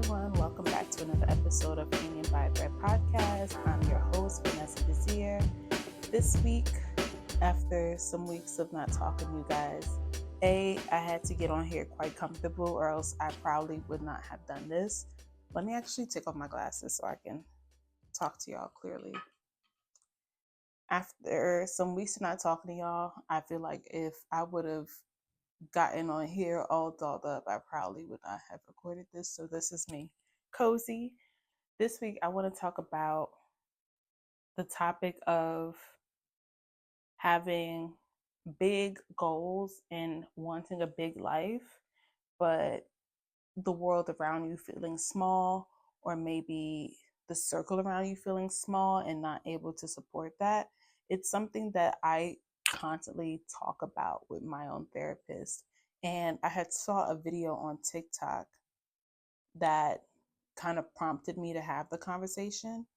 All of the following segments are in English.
everyone. Welcome back to another episode of Hanging by a Thread podcast. I'm your host, Vanessa. This week, after some weeks of not talking to you guys, I had to get on here quite comfortable, or else I probably would not have done this. Let me actually take off my glasses so I can talk to y'all clearly. After some weeks of not talking to y'all, I feel like if I would have gotten on here all dolled up, I probably would not have recorded this. So this is me, Cozy. This week, I want to talk about the topic of having big goals and wanting a big life, but the world around you feeling small, or maybe the circle around you feeling small and not able to support that. It's something that I constantly talk about with my own therapist. And I had saw a video on TikTok that kind of prompted me to have the conversation.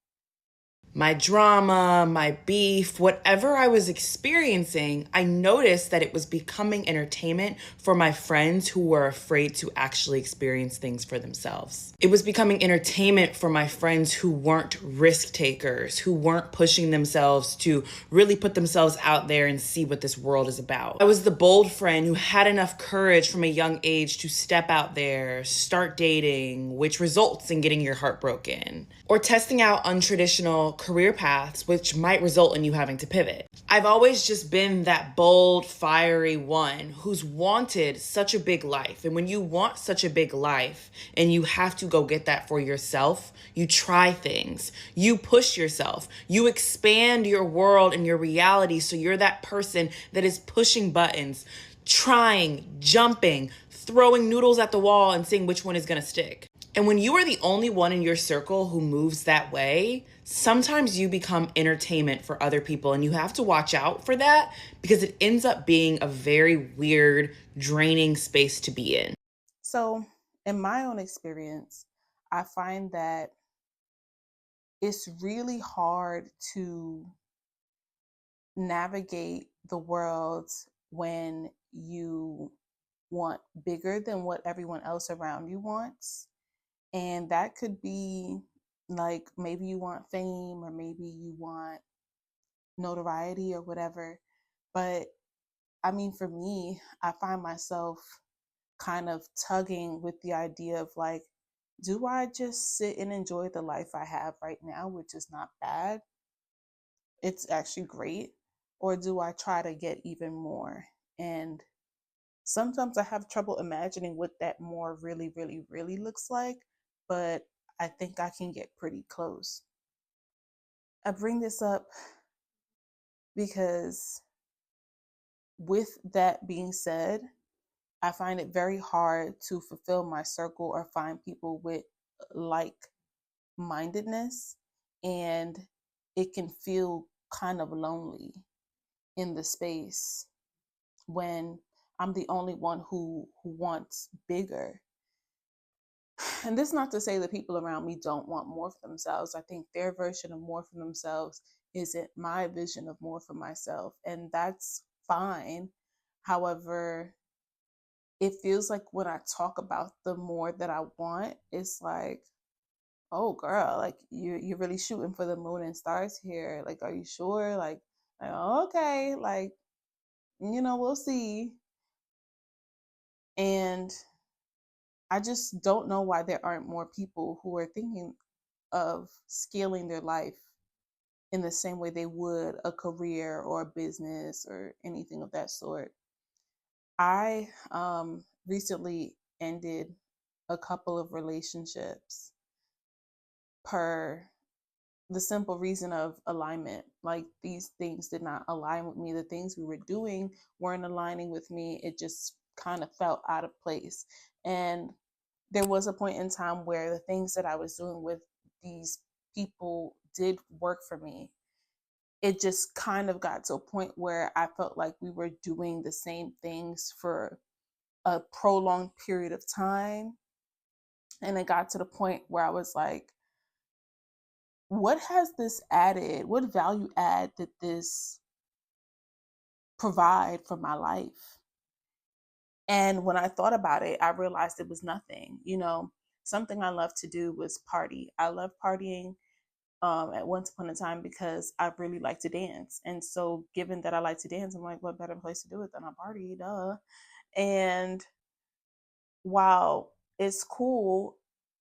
My drama, my beef, whatever I was experiencing, I noticed that it was becoming entertainment for my friends who were afraid to actually experience things for themselves. It was becoming entertainment for my friends who weren't risk takers, who weren't pushing themselves to really put themselves out there and see what this world is about. I was the bold friend who had enough courage from a young age to step out there, start dating, which results in getting your heart broken, or testing out untraditional career paths, which might result in you having to pivot. I've always just been that bold, fiery one who's wanted such a big life. And when you want such a big life and you have to go get that for yourself, you try things, you push yourself, you expand your world and your reality. So you're that person that is pushing buttons, trying, jumping, throwing noodles at the wall and seeing which one is going to stick. And when you are the only one in your circle who moves that way, sometimes you become entertainment for other people, and you have to watch out for that because it ends up being a very weird, draining space to be in. So, in my own experience, I find that it's really hard to navigate the world when you want bigger than what everyone else around you wants. And that could be like maybe you want fame, or maybe you want notoriety or whatever. But I mean, for me, I find myself kind of tugging with the idea of like, do I just sit and enjoy the life I have right now, which is not bad? It's actually great. Or do I try to get even more? And sometimes I have trouble imagining what that more really, really, really looks like, but I think I can get pretty close. I bring this up because, with that being said, I find it very hard to fulfill my circle or find people with like mindedness, and it can feel kind of lonely in the space when I'm the only one who wants bigger. And this is not to say that people around me don't want more for themselves. I think their version of more for themselves isn't my vision of more for myself, and that's fine. However, it feels like when I talk about the more that I want, it's like, oh girl, like you're really shooting for the moon and stars here. Like, are you sure? Like, okay, like, we'll see. And I just don't know why there aren't more people who are thinking of scaling their life in the same way they would a career or a business or anything of that sort. I recently ended a couple of relationships per the simple reason of alignment. Like, these things did not align with me. The things we were doing weren't aligning with me. It just kind of felt out of place. And there was a point in time where the things that I was doing with these people did work for me. It just kind of got to a point where I felt like we were doing the same things for a prolonged period of time. And it got to the point where I was like, what has this added? What value add did this provide for my life? And when I thought about it, I realized it was nothing. something I love to do was party. I love partying at once upon a time because I really like to dance. And so, given that I like to dance, I'm like, what better place to do it than a party? Duh. And while it's cool,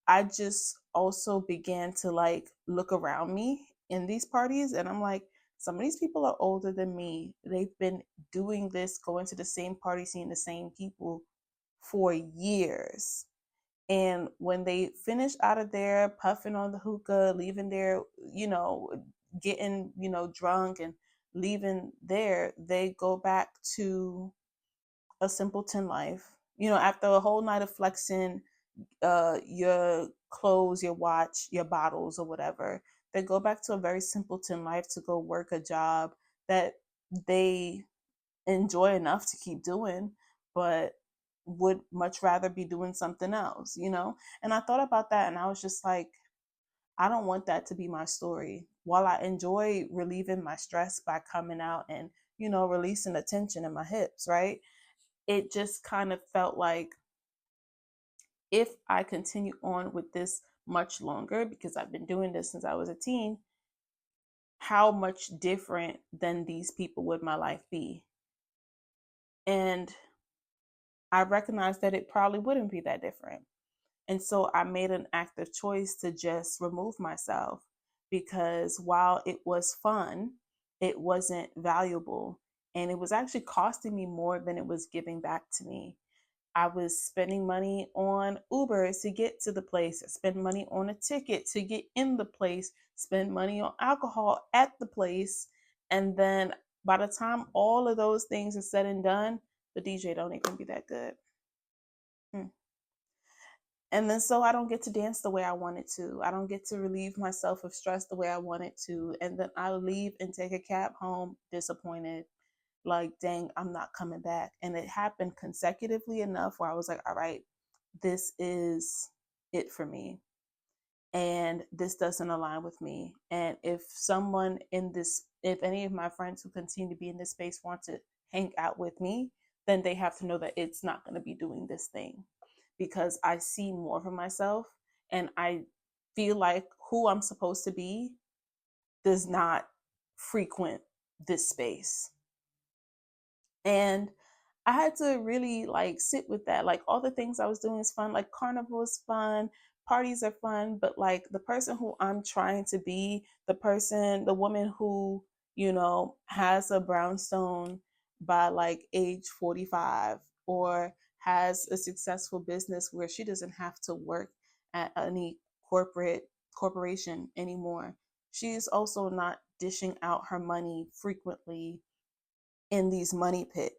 I just also began to like look around me in these parties, and I'm like, some of these people are older than me. They've been doing this, going to the same party, seeing the same people for years. And when they finish out of there, puffing on the hookah, leaving there, getting, drunk and leaving there, they go back to a simpleton life. After a whole night of flexing your clothes, your watch, your bottles, or whatever, they go back to a very simpleton life to go work a job that they enjoy enough to keep doing, but would much rather be doing something else. And I thought about that and I was just like, I don't want that to be my story. While I enjoy relieving my stress by coming out and, releasing the tension in my hips, right? It just kind of felt like if I continue on with this much longer, because I've been doing this since I was a teen, how much different than these people would my life be? And I recognized that it probably wouldn't be that different. And so I made an active choice to just remove myself because while it was fun, it wasn't valuable. And it was actually costing me more than it was giving back to me. I was spending money on Uber to get to the place, spend money on a ticket to get in the place, spend money on alcohol at the place. And then by the time all of those things are said and done, the DJ don't even be that good. Hmm. And then so I don't get to dance the way I wanted to. I don't get to relieve myself of stress the way I wanted to. And then I leave and take a cab home disappointed, like, dang, I'm not coming back. And it happened consecutively enough where I was like, all right, this is it for me. And this doesn't align with me. And if someone in this, if any of my friends who continue to be in this space want to hang out with me, then they have to know that it's not going to be doing this thing because I see more for myself and I feel like who I'm supposed to be does not frequent this space. And I had to really like sit with that. Like all the things I was doing is fun. Like carnival is fun, parties are fun, but like the person who I'm trying to be, the woman who, has a brownstone by like age 45 or has a successful business where she doesn't have to work at any corporation anymore. She's also not dishing out her money frequently in these money pit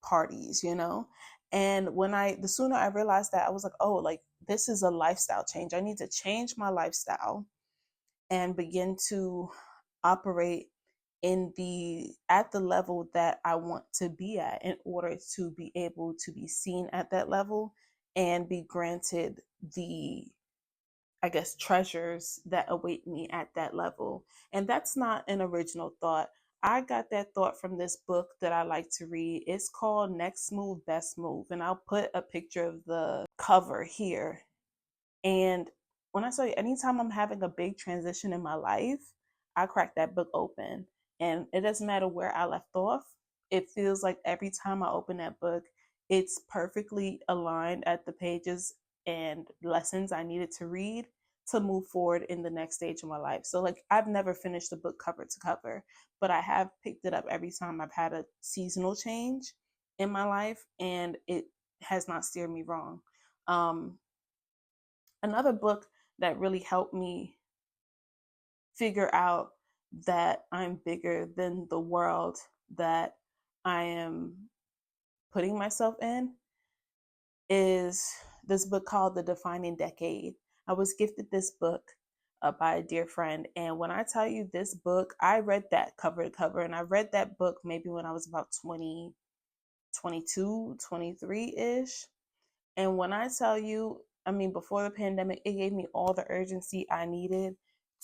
parties. And the sooner I realized that, I was like, oh, like this is a lifestyle change. I need to change my lifestyle and begin to operate at the level that I want to be at in order to be able to be seen at that level and be granted the, I guess, treasures that await me at that level. And that's not an original thought. I got that thought from this book that I like to read. It's called Next Move, Best Move. And I'll put a picture of the cover here. And when I tell you, anytime I'm having a big transition in my life, I crack that book open. And it doesn't matter where I left off. It feels like every time I open that book, it's perfectly aligned at the pages and lessons I needed to read to move forward in the next stage of my life. So, like, I've never finished the book cover to cover, but I have picked it up every time I've had a seasonal change in my life, and it has not steered me wrong. Um, Another book that really helped me figure out that I'm bigger than the world that I am putting myself in is this book called The Defining Decade. I was gifted this book by a dear friend. And when I tell you this book, I read that cover to cover. And I read that book maybe when I was about 20, 22, 23 ish. And when I tell you, I mean, before the pandemic, it gave me all the urgency I needed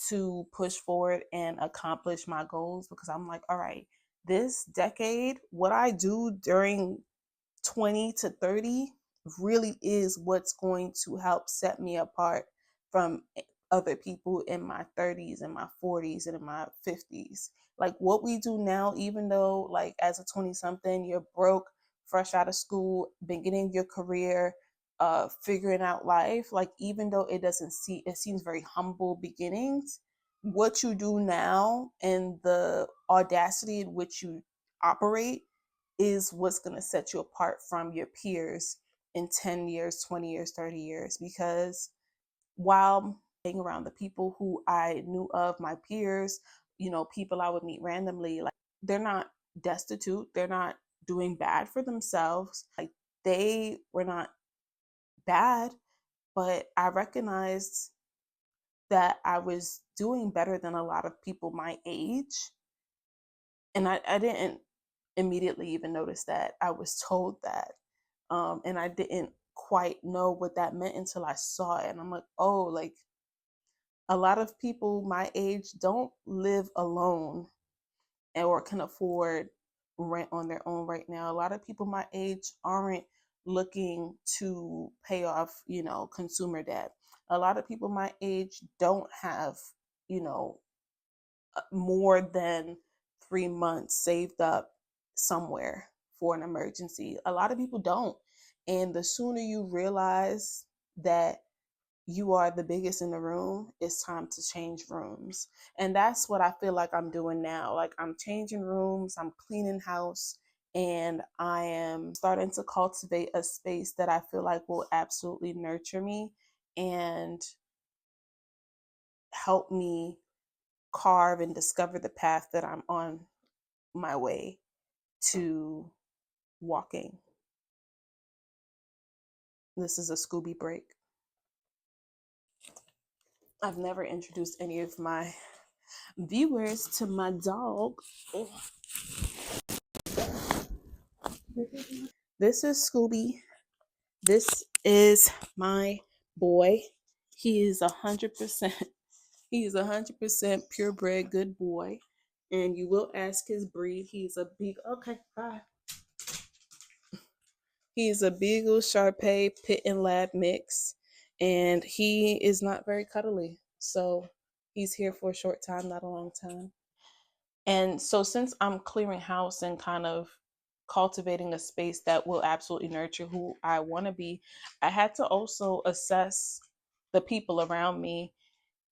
to push forward and accomplish my goals because I'm like, all right, this decade, what I do during 20 to 30 really is what's going to help set me apart from other people in my 30s and my 40s and in my 50s. Like what we do now, even though like as a 20 something, you're broke, fresh out of school, beginning your career, figuring out life, like even though it doesn't see it seems very humble beginnings, what you do now and the audacity in which you operate is what's going to set you apart from your peers in 10 years, 20 years, 30 years. Because while being around the people who I knew of, my peers, people I would meet randomly, like they're not destitute, they're not doing bad for themselves. Like they were not bad, but I recognized that I was doing better than a lot of people my age. And I didn't immediately even notice that. I was told that. And I didn't quite know what that meant until I saw it. And I'm like, oh, like a lot of people my age don't live alone or can afford rent on their own right now. A lot of people my age aren't looking to pay off, consumer debt. A lot of people my age don't have, you know, more than 3 months saved up somewhere for an emergency. A lot of people don't. And the sooner you realize that you are the biggest in the room, it's time to change rooms. And that's what I feel like I'm doing now. Like I'm changing rooms, I'm cleaning house, and I am starting to cultivate a space that I feel like will absolutely nurture me and help me carve and discover the path that I'm on my way to walking. This is a Scooby break. I've never introduced any of my viewers to my dog. This is Scooby. This is my boy. He is 100%. He is 100% purebred good boy. And you will ask his breed. He's a big. Okay, bye. He's a Beagle Sharpei Pit and Lab mix, and he is not very cuddly. So he's here for a short time, not a long time. And so, since I'm clearing house and kind of cultivating a space that will absolutely nurture who I want to be, I had to also assess the people around me.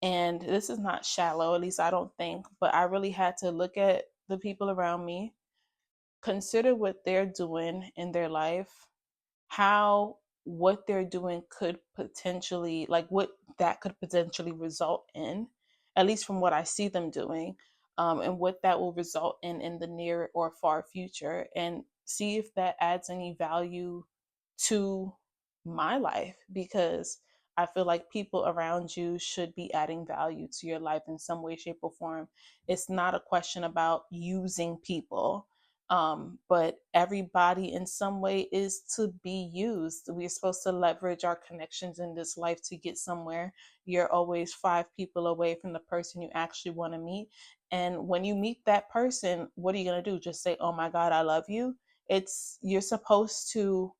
And this is not shallow, at least I don't think, but I really had to look at the people around me, consider what they're doing in their life, how what they're doing could potentially, like what that could potentially result in, at least from what I see them doing, and what that will result in the near or far future, and see if that adds any value to my life. Because I feel like people around you should be adding value to your life in some way, shape, or form. It's not a question about using people, but everybody in some way is to be used. We're supposed to leverage our connections in this life to get somewhere. You're always 5 people away from the person you actually want to meet. And when you meet that person, what are you going to do? Just say, oh my God, I love you? You're supposed to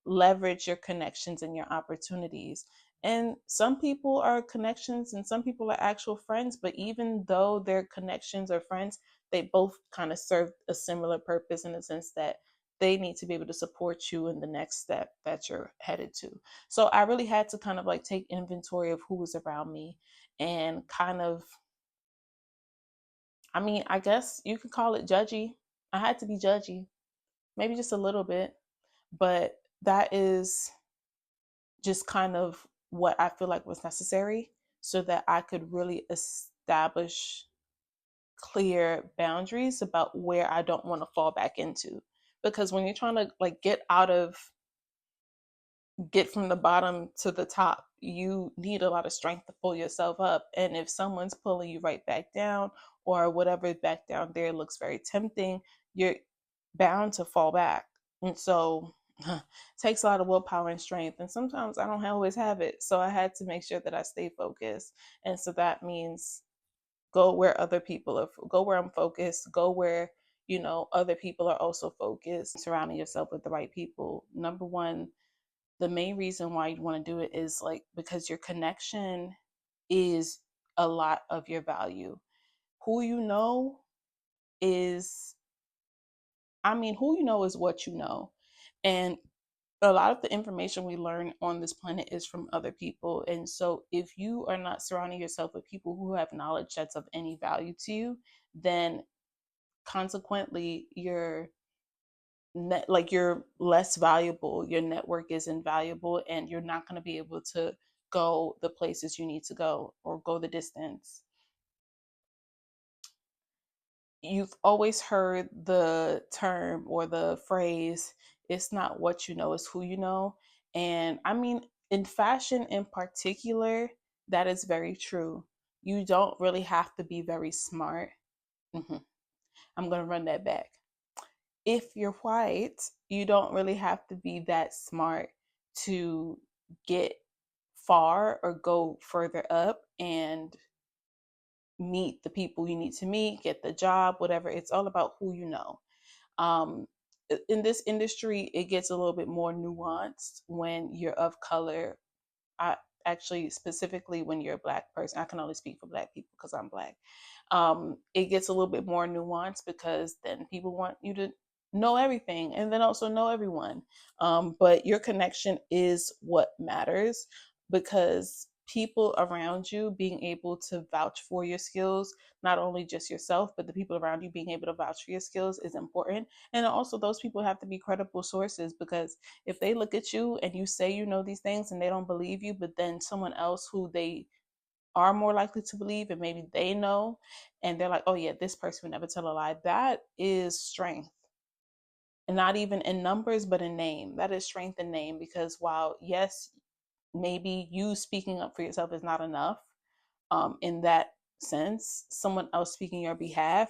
leverage your connections and your opportunities. And some people are connections and some people are actual friends, but even though they're connections or friends, they both kind of serve a similar purpose in the sense that they need to be able to support you in the next step that you're headed to. So I really had to kind of like take inventory of who was around me and kind of, I mean, I guess you could call it judgy. I had to be judgy, maybe just a little bit, but that is just kind of what I feel like was necessary so that I could really establish clear boundaries about where I don't want to fall back into. Because when you're trying to like get from the bottom to the top, you need a lot of strength to pull yourself up. And if someone's pulling you right back down, or whatever back down there looks very tempting, you're bound to fall back. And so it takes a lot of willpower and strength. And sometimes I don't always have it. So I had to make sure that I stay focused. And so that means go where I'm focused, go where, other people are also focused, surrounding yourself with the right people. Number one, the main reason why you want to do it is like because your connection is a lot of your value. Who you know is, I mean, who you know is what you know. And a lot of the information we learn on this planet is from other people. And so if you are not surrounding yourself with people who have knowledge that's of any value to you, then consequently you're less valuable, your network is invaluable, and you're not going to be able to go the places you need to go or go the distance. You've always heard the term or the phrase, it's not what you know, it's who you know. And I mean, in fashion in particular, that is very true. You don't really have to be very smart. Mhm. I'm going to run that back. If you're white, you don't really have to be that smart to get far or go further up and meet the people you need to meet, get the job, whatever. It's all about who you know. Um, in this industry, it gets a little bit more nuanced when you're of color. I actually specifically when you're a black person, I can only speak for black people because I'm black. It gets a little bit more nuanced because then people want you to know everything and then also know everyone. But your connection is what matters because people around you being able to vouch for your skills, not only just yourself, but the people around you being able to vouch for your skills is important. And also, those people have to be credible sources because if they look at you and you say you know these things and they don't believe you, but then someone else who they are more likely to believe and maybe they know and they're like, oh yeah, this person would never tell a lie, that is strength. And not even in numbers but in name, that is strength in name. Because while yes, maybe you speaking up for yourself is not enough, in that sense someone else speaking your behalf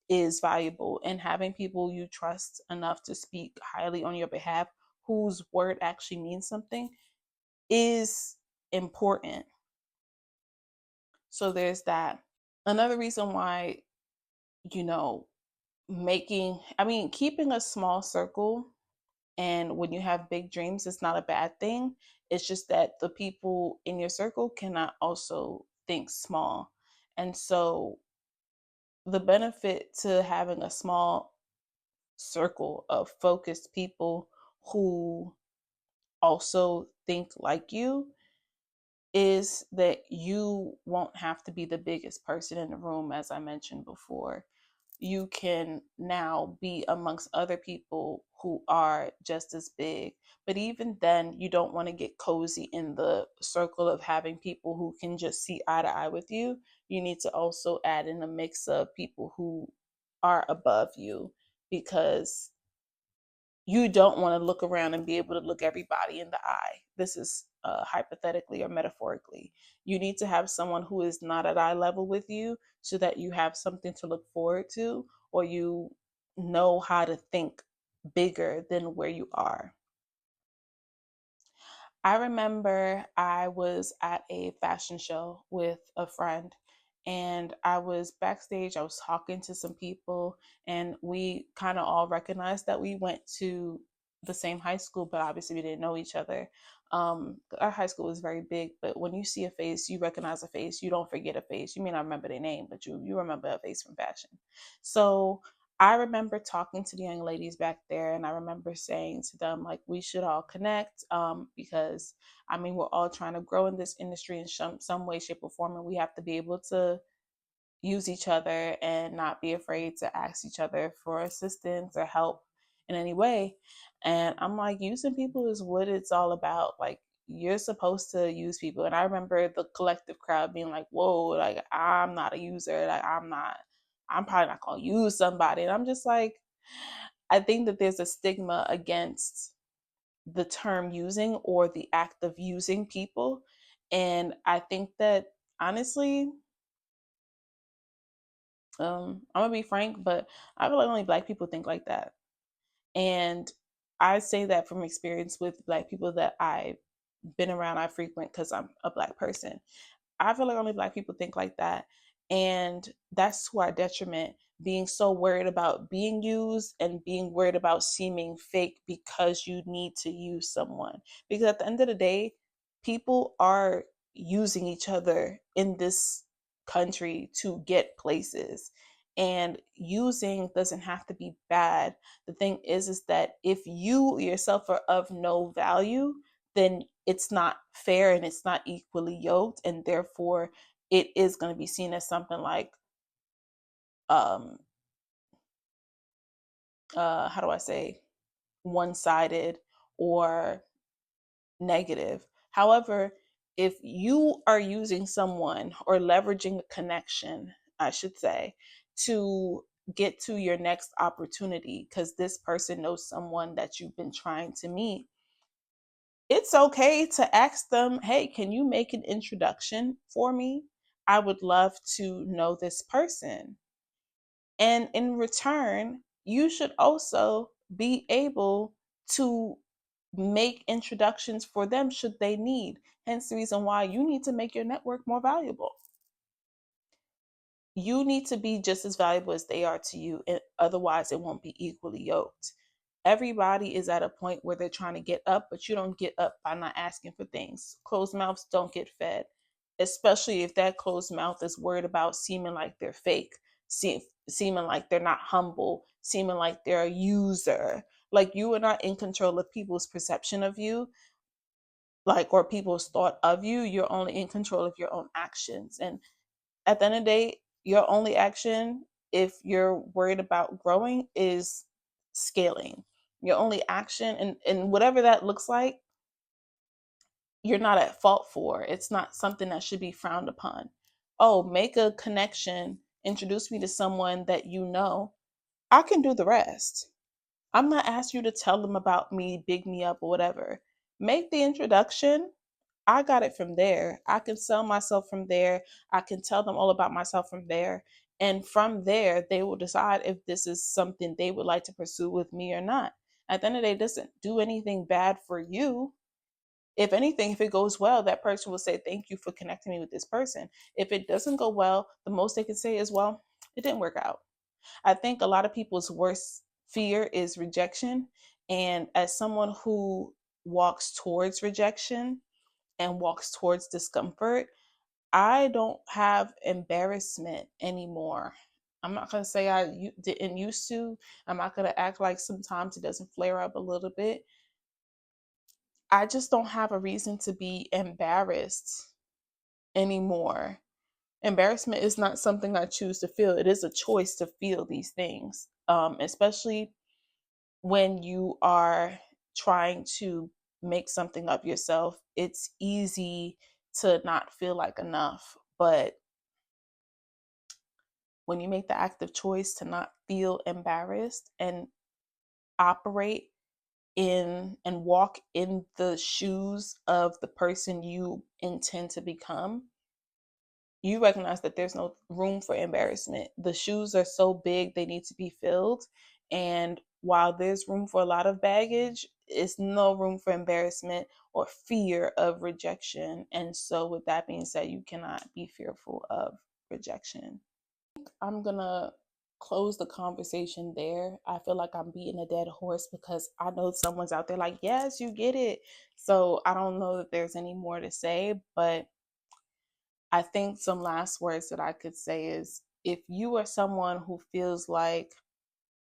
is valuable, and having people you trust enough to speak highly on your behalf whose word actually means something is important. So there's that. Another reason why, you know, keeping a small circle and when you have big dreams, it's not a bad thing. It's just that the people in your circle cannot also think small. And so the benefit to having a small circle of focused people who also think like you is that you won't have to be the biggest person in the room, as I mentioned before. You can now be amongst other people who are just as big. But even then, you don't want to get cozy in the circle of having people who can just see eye to eye with you. You need to also add in a mix of people who are above you because you don't want to look around and be able to look everybody in the eye. This is hypothetically or metaphorically. You need to have someone who is not at eye level with you so that you have something to look forward to, or you know how to think bigger than where you are. I remember I was at a fashion show with a friend and I was backstage. I was talking to some people, and we kind of all recognized that we went to the same high school, but obviously we didn't know each other. Our high school was very big, but when you see a face, you recognize a face. You don't forget a face. You may not remember their name, but you remember a face from fashion. So I remember talking to the young ladies back there, and I remember saying to them, like, we should all connect because, I mean, we're all trying to grow in this industry in some way, shape, or form, and we have to be able to use each other and not be afraid to ask each other for assistance or help in any way. And I'm like, using people is what it's all about. Like, you're supposed to use people. And I remember the collective crowd being like, whoa, like, I'm not a user. Like, I'm probably not going to use somebody. And I'm just like, I think that there's a stigma against the term using or the act of using people. And I think that honestly, I'm gonna be frank, but I feel like only black people think like that. And I say that from experience with black people that I've been around, I frequent because I'm a black person. I feel like only black people think like that. And that's to our detriment being so worried about being used and being worried about seeming fake because you need to use someone. Because at the end of the day, people are using each other in this country to get places. And using doesn't have to be bad. The thing is that if you yourself are of no value, then it's not fair and it's not equally yoked, and therefore it is going to be seen as something like um how do I say, one-sided or negative. However, if you are using someone or leveraging a connection, I should say, to get to your next opportunity because this person knows someone that you've been trying to meet, it's okay to ask them, hey, can you make an introduction for me? I would love to know this person. And in return, you should also be able to make introductions for them should they need. Hence the reason why you need to make your network more valuable. You need to be just as valuable as they are to you. Otherwise, it won't be equally yoked. Everybody is at a point where they're trying to get up, but you don't get up by not asking for things. Closed mouths don't get fed, especially if that closed mouth is worried about seeming like they're fake, seeming like they're not humble, seeming like they're a user. Like you are not in control of people's perception of you, like, or people's thought of you. You're only in control of your own actions. And at the end of the day, your only action, if you're worried about growing, is scaling. Your only action, and whatever that looks like, you're not at fault for. It's not something that should be frowned upon. Oh, make a connection, introduce me to someone that you know. I can do the rest. I'm not asking you to tell them about me, big me up, or whatever. Make the introduction. I got it from there. I can sell myself from there. I can tell them all about myself from there. And from there, they will decide if this is something they would like to pursue with me or not. At the end of the day, it doesn't do anything bad for you. If anything, if it goes well, that person will say, thank you for connecting me with this person. If it doesn't go well, the most they can say is, well, it didn't work out. I think a lot of people's worst fear is rejection. And as someone who walks towards rejection and walks towards discomfort, I don't have embarrassment anymore. I'm not going to say didn't used to. I'm not going to act like sometimes it doesn't flare up a little bit. I just don't have a reason to be embarrassed anymore. Embarrassment is not something I choose to feel. It is a choice to feel these things, especially when you are trying to make something of yourself. It's easy to not feel like enough. But when you make the active choice to not feel embarrassed and operate in and walk in the shoes of the person you intend to become, you recognize that there's no room for embarrassment. The shoes are so big, they need to be filled. And while there's room for a lot of baggage, it's no room for embarrassment or fear of rejection. And so, with that being said, you cannot be fearful of rejection. I'm gonna close the conversation there. I feel like I'm beating a dead horse because I know someone's out there like, yes, you get it. So I don't know that there's any more to say, but I think some last words that I could say is if you are someone who feels like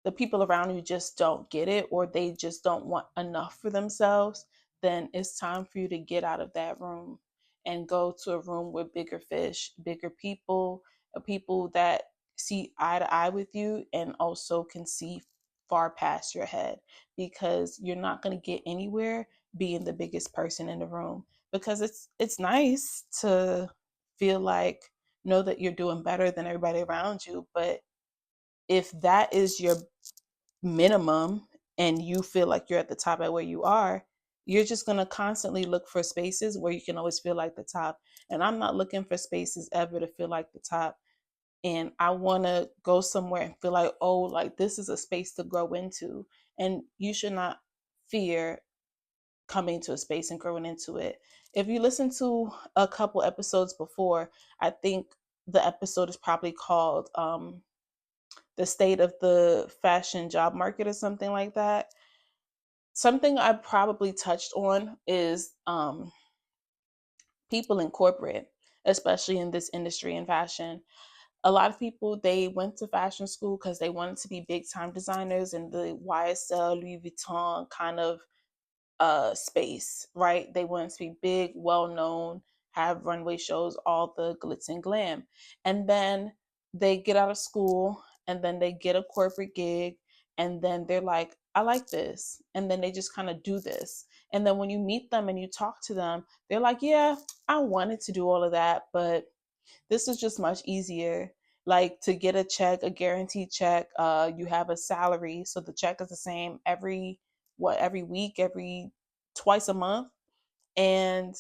the people around you just don't get it or they just don't want enough for themselves, then it's time for you to get out of that room and go to a room with bigger fish, bigger people, people that see eye to eye with you and also can see far past your head, because you're not going to get anywhere being the biggest person in the room, because it's nice to feel like know that you're doing better than everybody around you, but if that is your minimum and you feel like you're at the top at where you are, you're just going to constantly look for spaces where you can always feel like the top. And I'm not looking for spaces ever to feel like the top. And I want to go somewhere and feel like, oh, like this is a space to grow into. And you should not fear coming to a space and growing into it. If you listen to a couple episodes before, I think the episode is probably called the state of the fashion job market or something like that. Something I probably touched on is people in corporate, especially in this industry in fashion. A lot of people, they went to fashion school because they wanted to be big time designers in the YSL, Louis Vuitton kind of space, right? They wanted to be big, well known, have runway shows, all the glitz and glam. And then they get out of school and then they get a corporate gig and then they're like, I like this. And then they just kind of do this. And then when you meet them and you talk to them, they're like, yeah, I wanted to do all of that, but this is just much easier. Like to get a check, a guaranteed check, you have a salary, so the check is the same every week, every twice a month, and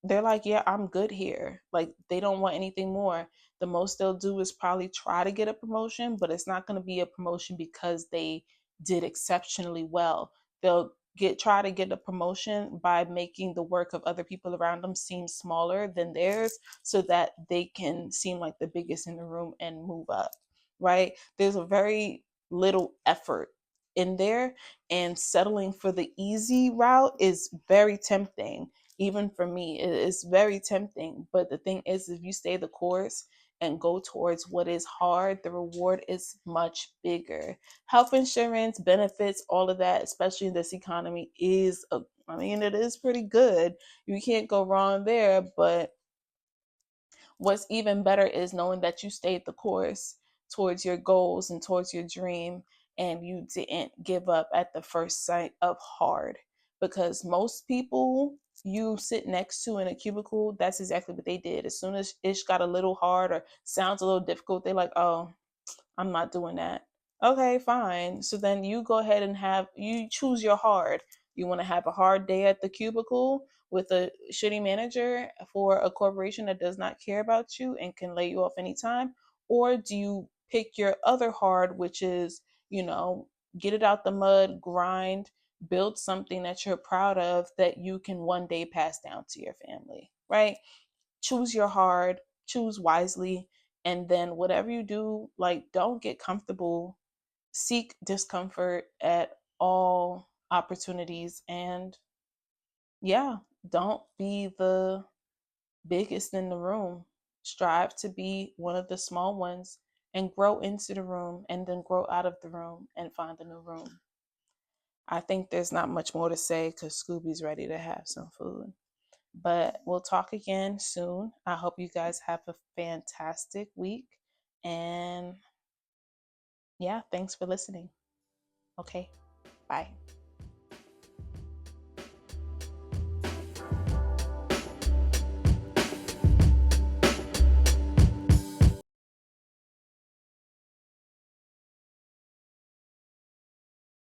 they're like, yeah, I'm good here. Like they don't want anything more. The most they'll do is probably try to get a promotion, but it's not going to be a promotion because they did exceptionally well. They'll get try to get a promotion by making the work of other people around them seem smaller than theirs so that they can seem like the biggest in the room and move up, right? There's a very little effort in there, and settling for the easy route is very tempting. Even for me, it is very tempting. But the thing is, if you stay the course and go towards what is hard, the reward is much bigger. Health insurance, benefits, all of that, especially in this economy, I mean, it is pretty good. You can't go wrong there. But what's even better is knowing that you stayed the course towards your goals and towards your dream, and you didn't give up at the first sight of hard. Because most people you sit next to in a cubicle, that's exactly what they did. As soon as ish got a little hard or sounds a little difficult, they're like, oh, I'm not doing that. Okay, fine. So then you go ahead and you choose your hard. You want to have a hard day at the cubicle with a shitty manager for a corporation that does not care about you and can lay you off anytime? Or do you pick your other hard, which is, you know, get it out the mud, grind, build something that you're proud of that you can one day pass down to your family, right? Choose your hard, choose wisely, and then whatever you do, like don't get comfortable. Seek discomfort at all opportunities, and yeah, don't be the biggest in the room. Strive to be one of the small ones and grow into the room and then grow out of the room and find a new room. I think there's not much more to say because Scooby's ready to have some food. But we'll talk again soon. I hope you guys have a fantastic week. And yeah, thanks for listening. Okay, bye.